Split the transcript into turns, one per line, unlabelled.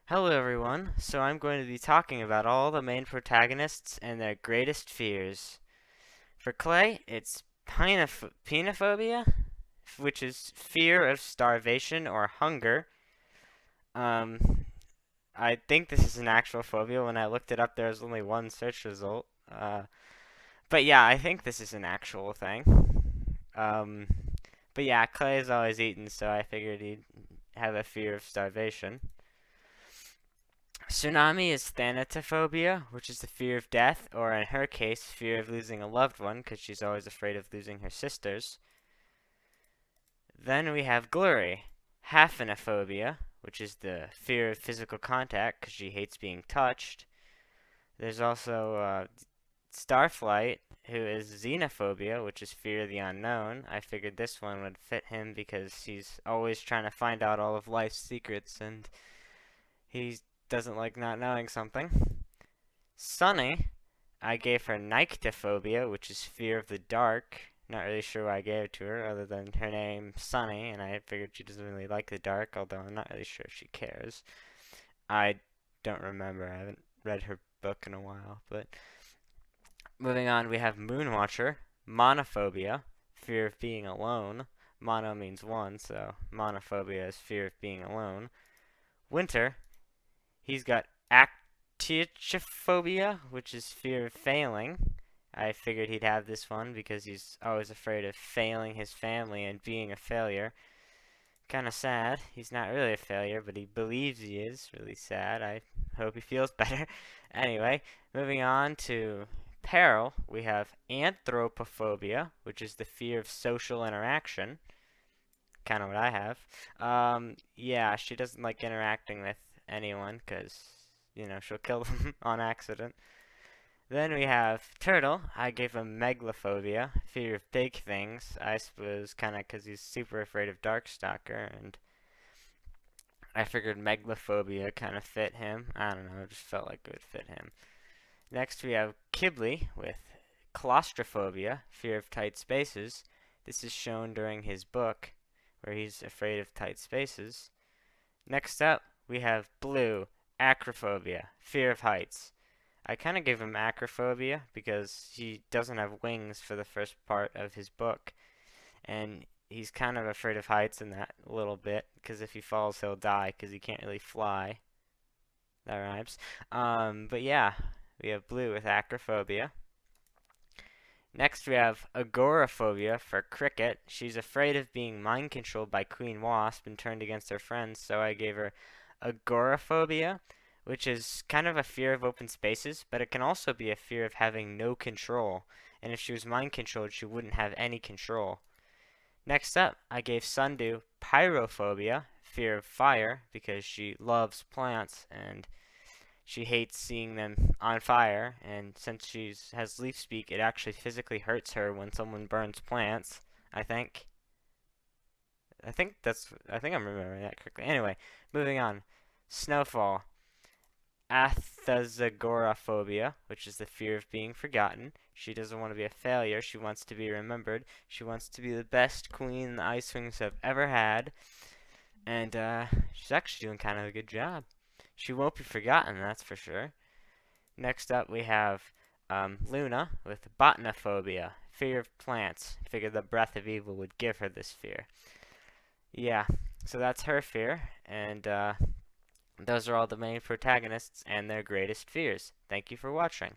Hello everyone, so I'm going to be talking about all the main protagonists and their greatest fears. For Clay, it's Peinaphobia, which is fear of starvation or hunger. Um, I think this is an actual phobia. When I looked it up, there was only one search result. But yeah, I think this is an actual thing. Um, but yeah, Clay is always eaten, so I figured he'd have a fear of starvation. Tsunami is Thanatophobia, which is the fear of death, or in her case, fear of losing a loved one, because she's always afraid of losing her sisters. Then we have Glory, Haphephobia, which is the fear of physical contact, because she hates being touched. There's also Starflight, who is Xenophobia, which is fear of the unknown. I figured this one would fit him because he's always trying to find out all of life's secrets, and he doesn't like not knowing something. Sunny, I gave her Nyctophobia, which is fear of the dark. Not really sure why I gave it to her, other than her name, Sunny, and I figured she doesn't really like the dark, although I'm not really sure if she cares. I don't remember. I haven't read her book in a while, but moving on, we have Moonwatcher, Monophobia, fear of being alone. Mono means one, so monophobia is fear of being alone. Winter, he's got Atychiphobia, which is fear of failing. I figured he'd have this one because he's always afraid of failing his family and being a failure. Kind of sad. He's not really a failure, but he believes he is. Really sad. I hope he feels better. Anyway, moving on to Peril, we have Anthropophobia, which is the fear of social interaction. Kind of what I have. Yeah, she doesn't like interacting with anyone because, she'll kill them on accident. Then we have Turtle. I gave him Megalophobia, fear of big things. I suppose kind of because he's super afraid of Darkstalker, and I figured Megalophobia kind of fit him. I don't know, it just felt like it would fit him. Next we have Qibli with Claustrophobia, fear of tight spaces. This is shown during his book, where he's afraid of tight spaces. Next up, we have Blue, Acrophobia, fear of heights. I kind of gave him acrophobia because he doesn't have wings for the first part of his book, and he's kind of afraid of heights in that little bit because if he falls, he'll die because he can't really fly. That rhymes. But yeah, we have Blue with acrophobia. Next, we have Agoraphobia for Cricket. She's afraid of being mind controlled by Queen Wasp and turned against her friends, so I gave her Agoraphobia, which is kind of a fear of open spaces, but it can also be a fear of having no control. And if she was mind controlled, she wouldn't have any control. Next up, I gave Sundu Pyrophobia, fear of fire, because she loves plants and she hates seeing them on fire, and since she has leaf speak, it actually physically hurts her when someone burns plants, I think. I think I'm remembering that correctly. Anyway, moving on. Snowfall. Athazagoraphobia, which is the fear of being forgotten. She doesn't want to be a failure. She wants to be remembered. She wants to be the best queen the Ice Wings have ever had. And she's actually doing kind of a good job. She won't be forgotten, that's for sure. Next up, we have Luna with Botanophobia, fear of plants. Figured the breath of evil would give her this fear. Yeah, so that's her fear, and those are all the main protagonists and their greatest fears. Thank you for watching.